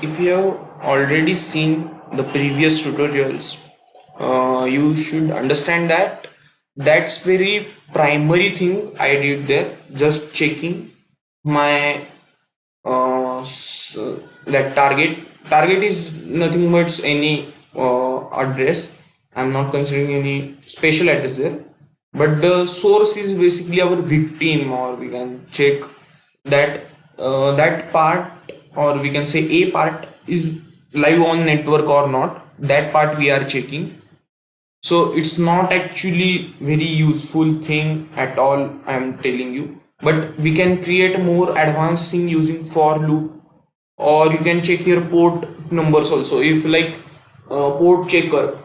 if you have already seen the previous tutorials, you should understand that that's very primary thing I did there, just checking my that target is nothing but any address. I'm not considering any special address there, but the source is basically our victim, or we can check that that part, or we can say a part is live on network or not. That part we are checking. So it's not actually very useful thing at all, I am telling you, but we can create more advanced thing using for loop, or you can check your port numbers also. If like port checker,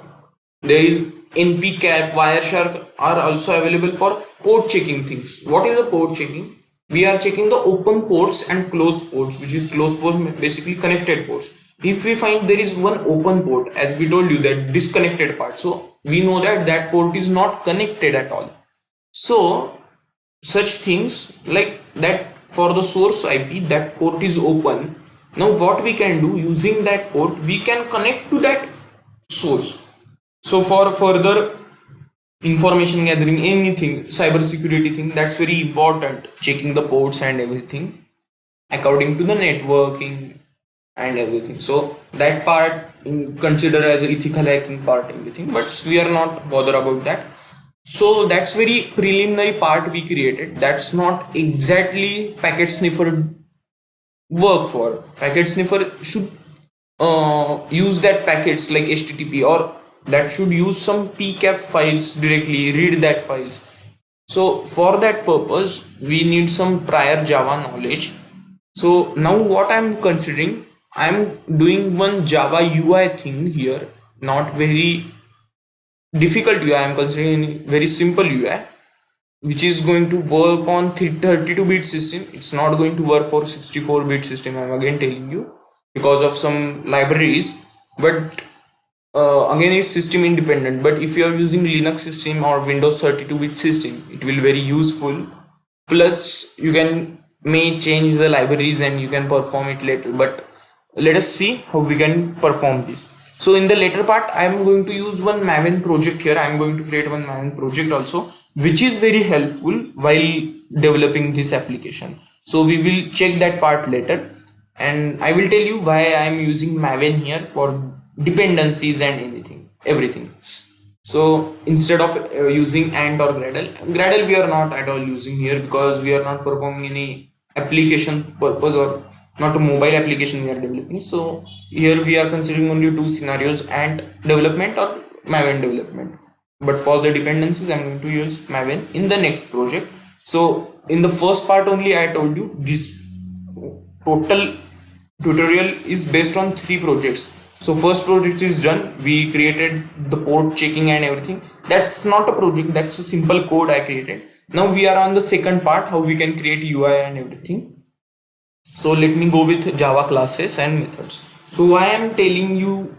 there is npcap, wireshark are also available for port checking things. What is the port checking? We are checking the open ports and closed ports, which is closed ports basically connected ports. If we find there is one open port, as we told you, that disconnected part, so we know that that port is not connected at all. So such things like that, for the source IP, that port is open. Now what we can do, using that port we can connect to that source. So for further information gathering, anything cyber security thing, that's very important, checking the ports and everything according to the networking and everything. So that part consider as ethical hacking part, everything, but we are not bothered about that. So that's very preliminary part we created. That's not exactly packet sniffer work for. Packet sniffer should use that packets like http, or that should use some pcap files directly, read that files. So for that purpose we need some prior Java knowledge. So now what I'm considering, I'm doing one Java UI thing here, not very difficult UI. I'm considering very simple UI, which is going to work on 32-bit system. It's not going to work for 64-bit system, I'm again telling you, because of some libraries. But again, it's system independent. But if you are using Linux system or Windows 32-bit system, it will very useful. Plus you can may change the libraries and you can perform it later. But let us see how we can perform this. So in the later part, I am going to use one Maven project here. I am going to create one Maven project also, which is very helpful while developing this application. So we will check that part later, and I will tell you why I am using Maven here for dependencies and everything. So instead of using ant or gradle we are not at all using here, because we are not performing any application purpose, or not a mobile application we are developing. So here we are considering only two scenarios, ant development or Maven development. But for the dependencies, I'm going to use Maven in the next project. So in the first part only, I told you this total tutorial is based on 3 projects. So first project is done, we created the port checking and everything. That's not a project, that's a simple code I created. Now we are on the second part, how we can create UI and everything. So let me go with Java classes and methods. So why I am telling you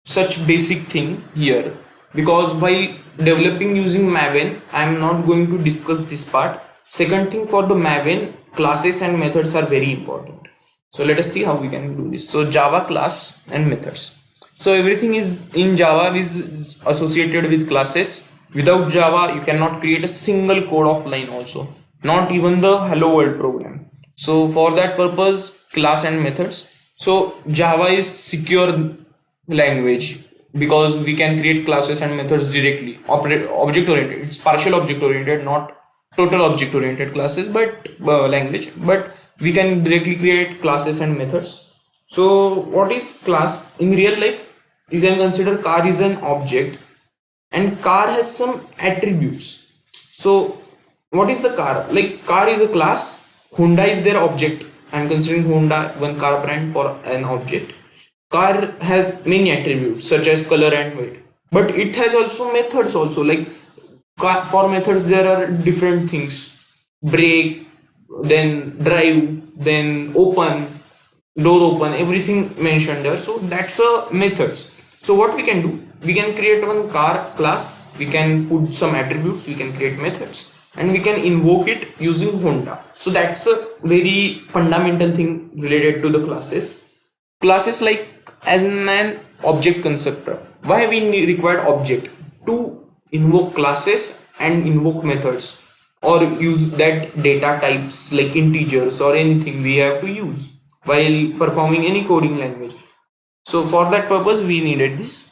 such basic thing here, because while developing using Maven, I am not going to discuss this part. Second thing, for the Maven, classes and methods are very important. So let us see how we can do this. So Java class and methods. So everything is in Java is associated with classes. Without Java, you cannot create a single code of line also, not even the hello world program. So for that purpose, class and methods. So Java is secure language, because we can create classes and methods directly. Object oriented, it's partial object oriented, not total object oriented classes, but language, but we can directly create classes and methods. So what is class? In real life, you can consider car is an object, and car has some attributes. So what is the car? Like car is a class, Honda is their object. I'm considering Honda one car brand for an object. Car has many attributes such as color and weight, but it has also methods also. Like for methods there are different things: brake, then drive, then open, door open, everything mentioned there. So that's a methods. So what we can do, we can create one car class, we can put some attributes, we can create methods, and we can invoke it using Honda. So that's a very fundamental thing related to the classes. classes like an object constructor. Why we require object? To invoke classes and invoke methods, or use that data types like integers or anything we have to use while performing any coding language. So for that purpose we needed this.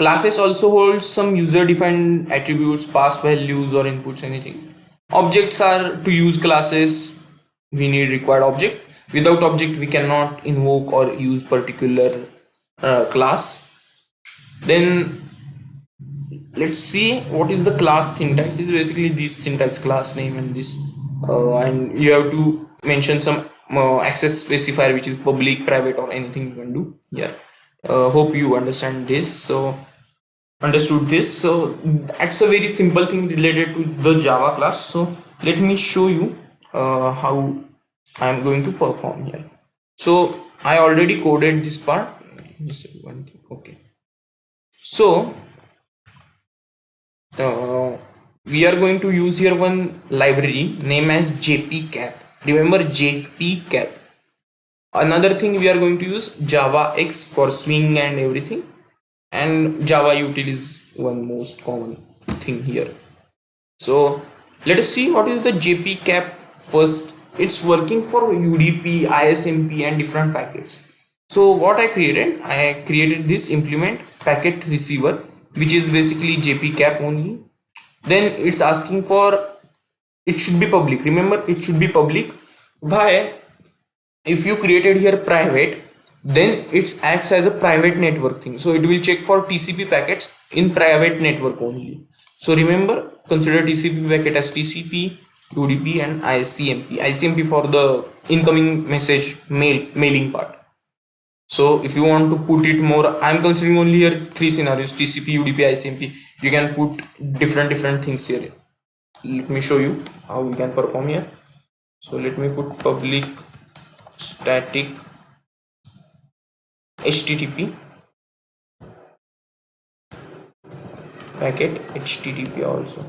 Classes also hold some user defined attributes, pass values or inputs, anything. Objects are to use classes, we need required object. Without object we cannot invoke or use particular class. Then let's see what is the class syntax. It's basically this syntax, class name and this, and you have to mention some access specifier, which is public, private or anything you can do. Yeah, hope you understand this. So understood this. So that's a very simple thing related to the Java class. So let me show you how I am going to perform here. So I already coded this part. Let me say one thing. Okay, so we are going to use here one library named as jpcap. Remember jpcap. Another thing, we are going to use Java X for swing and everything, and Java util is one most common thing here. So let us see what is the jpcap first. It's working for UDP, ISMP and different packets. So what I created this implement packet receiver, which is basically jpcap only. Then it's asking for, it should be public. Remember, it should be public. Why? If you created here private, then it acts as a private network thing, so it will check for TCP packets in private network only. So remember, consider TCP packet as TCP, UDP and ICMP for the incoming message mailing part. So if you want to put it more, I am considering only here three scenarios: TCP, UDP, ICMP. You can put different things here. Let me show you how we can perform here. So let me put public static HTTP packet HTTP also.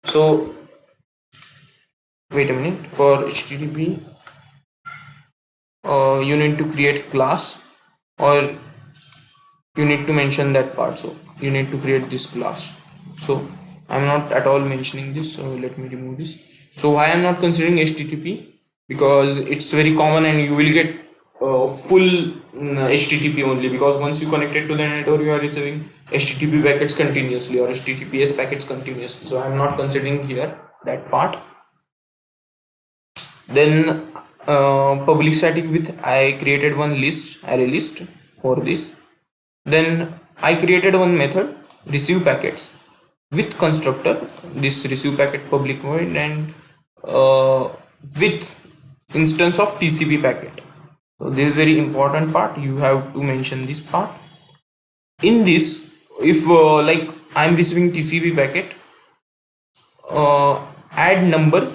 So wait a minute, for HTTP you need to create class, or you need to mention that part. So you need to create this class. So I'm not at all mentioning this, so let me remove this. So why I'm not considering HTTP? Because it's very common and you will get full HTTP only, because once you connect it to the network you are receiving HTTP packets continuously or HTTPS packets continuously. So I'm not considering here that part. Then public static with, I created one list, array list for this. Then I created one method receive packets with constructor, this receive packet public void, and with instance of TCP packet. So this is very important part, you have to mention this part. In this, if like I am receiving TCP packet, add number,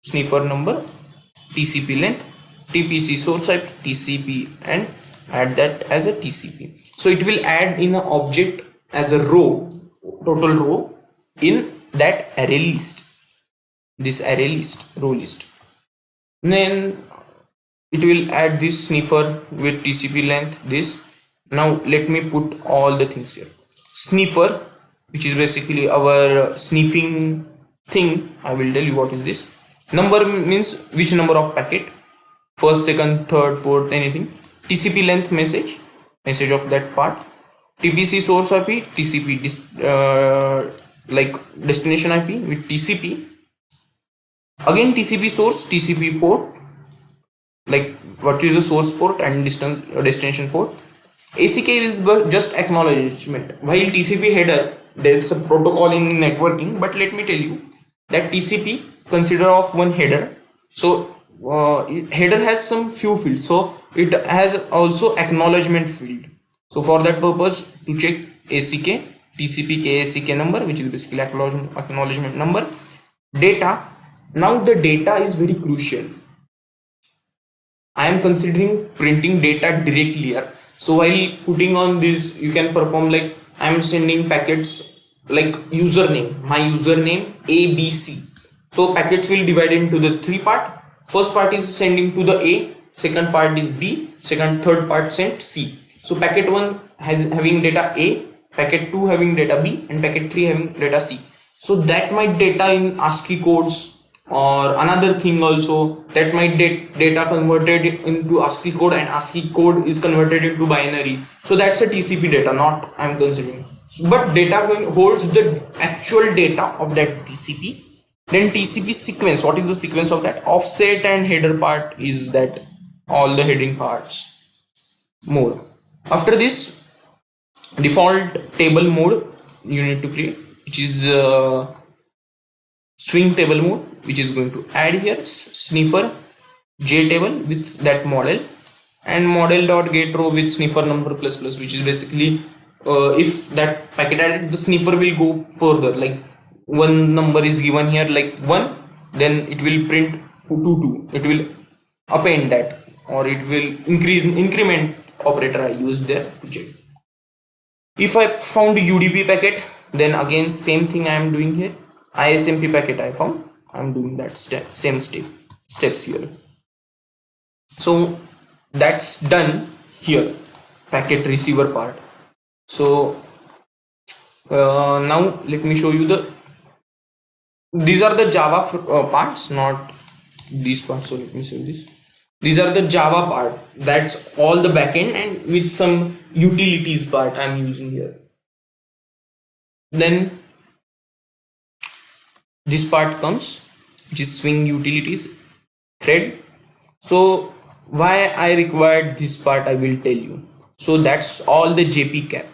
sniffer number, TCP length, TPC source IP, TCP, and add that as a TCP. So it will add in an object as a row, total row in that array list, this array list, row list. Then it will add this sniffer with TCP length, this. Now let me put all the things here. Sniffer, which is basically our sniffing thing. I will tell you what is this. Number means which number of packet, first, second, third, fourth, anything. TCP length, message of that part. TPC source IP, TCP like destination IP with TCP. Again TCP source, TCP port, like what is the source port and destination port. ACK is just acknowledgement, while TCP header, there is a protocol in networking, but let me tell you that TCP consider of one header. So header has some few fields, so it has also acknowledgement field. So for that purpose, to check ACK, TCP KACK number, which is basically acknowledgement number. Data, now the data is very crucial. I am considering printing data directly here. So while putting on this, you can perform like I am sending packets like username, my username ABC. So packets will divide into the three part. First part is sending to the A, second part is B, third part sent C. So packet 1 having data A, packet 2 having data B, and packet 3 having data C. So that might data in ASCII codes, or another thing also, that might data converted into ASCII code, and ASCII code is converted into binary. So that's a TCP data, not I'm considering. But data holds the actual data of that TCP. Then TCP sequence, what is the sequence of that? Offset and header part is that all the heading parts. More. After this, default table mode you need to create, which is swing table mode, which is going to add here sniffer j table with that model, and model dot get row with sniffer number plus plus, which is basically if that packet added, the sniffer will go further, like one number is given here like 1, then it will print 2, it will append that, or it will increment operator I used there to check. If I found UDP packet, then again same thing I am doing here. ISMP packet I found, I am doing that same steps here. So that's done here, packet receiver part. So now let me show you these are the Java parts, not these parts. So let me show this. These are the Java part, that's all the backend, and with some utilities part I'm using here. Then this part comes, which is swing utilities thread. So why I required this part I will tell you. So that's all the JP cap.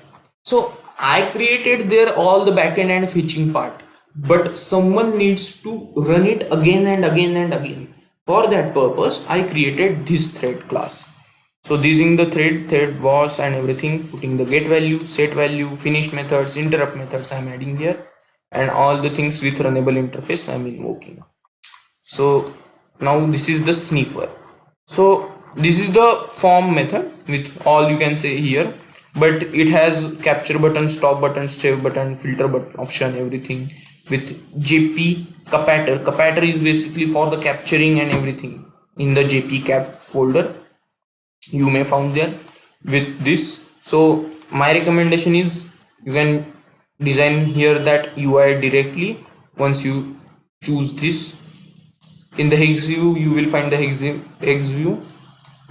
So I created there all the backend and fetching part, but someone needs to run it again and again and again. For that purpose I created this thread class. So using the thread was and everything, putting the get value, set value, finished methods, interrupt methods I'm adding here, and all the things with runnable interface I'm invoking. So now this is the sniffer. So this is the form method with all you can say here, but it has capture button, stop button, save button, filter button option, everything with JP capator. Capator is basically for the capturing and everything in the JP cap folder you may found there with this. So my recommendation is you can design here that UI directly. Once you choose this, in the hex view you will find the hex view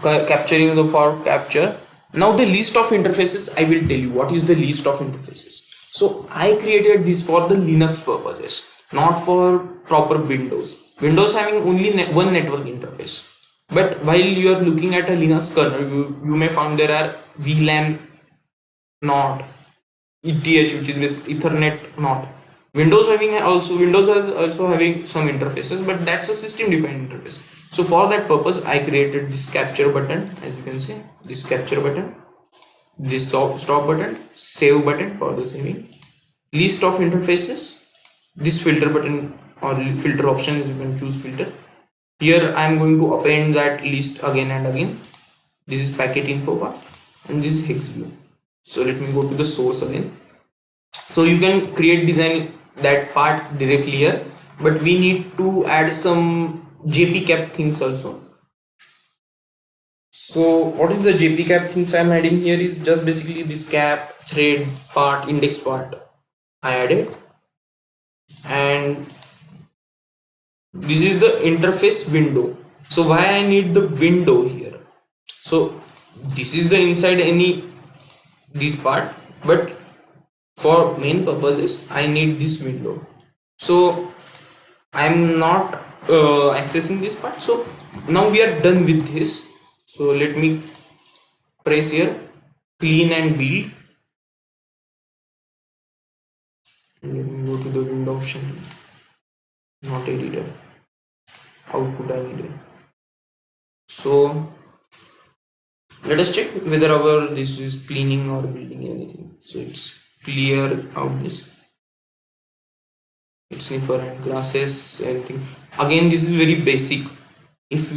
capturing the for capture. Now the list of interfaces, I will tell you what is the list of interfaces. So I created this for the Linux purposes, not for proper Windows having only one network interface. But while you are looking at a Linux kernel, you may find there are VLAN not ETH, which is Ethernet not. Windows is also having some interfaces, but that's a system defined interface. So for that purpose I created this capture button, as you can see, this capture button, this stop button, save button for the saving, list of interfaces, this filter button or filter option is you can choose filter. Here I am going to append that list again and again. This is packet info part and this is hex view. So let me go to the source again. So you can create design that part directly here, but we need to add some JP cap things also. So what is the JP cap things I'm adding here is just basically this cap, thread part, index part I added, and this is the interface window. So why I need the window here? So this is the inside this part, but for main purposes I need this window. So I'm not accessing this part. So now we are done with this. So let me press here clean and build. Let me go to the window option, not editor, output I needed. So let us check whether our this is cleaning or building anything. So it's clear out this, it's sniffer and classes, anything. Again, this is very basic. If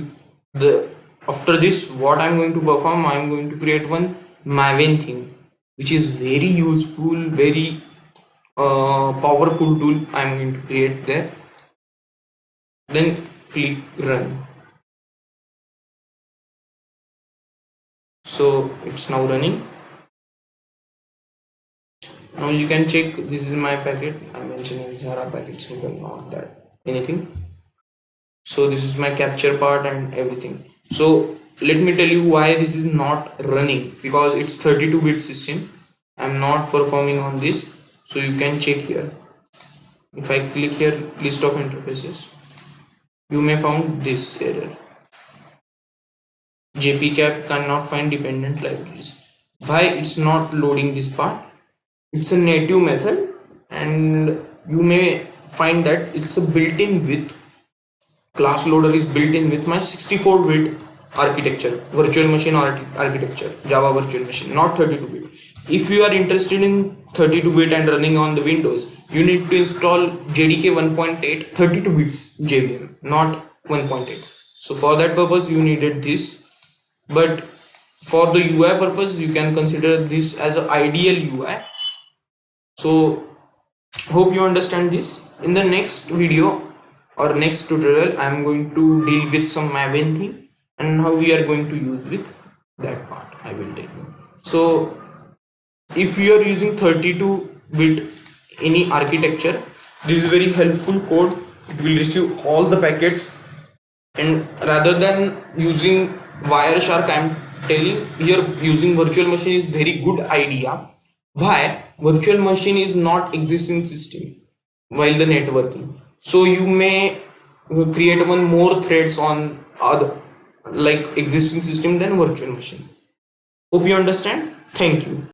the after this what I'm going to perform, I'm going to create one Maven thing, which is very useful, very powerful tool I'm going to create there. Then click run. So it's now running. Now you can check, this is my packet. I'm mentioning Zara packet symbol, not that anything. So this is my capture part and everything. So let me tell you why this is not running, because it's 32-bit system. I'm not performing on this. So you can check here. If I click here, list of interfaces, you may found this error. JPCap cannot find dependent libraries. Why it's not loading this part? It's a native method, and you may find that it's a built-in with class loader is built in with my 64-bit architecture, virtual machine architecture, Java virtual machine, not 32-bit. If you are interested in 32-bit and running on the Windows, you need to install JDK 1.8 32 bits JVM, not 1.8. So for that purpose, you needed this. But for the UI purpose, you can consider this as an ideal UI. So hope you understand this. In the next video or next tutorial, I am going to deal with some Maven thing and how we are going to use with that part. I will tell you. So if you are using 32-bit any architecture, this is very helpful code. It will receive all the packets, and rather than using Wireshark, I am telling here using virtual machine is very good idea. Why? Virtual machine is not existing system while the networking. So you may create one more threads on other like existing system than virtual machine. Hope you understand. Thank you.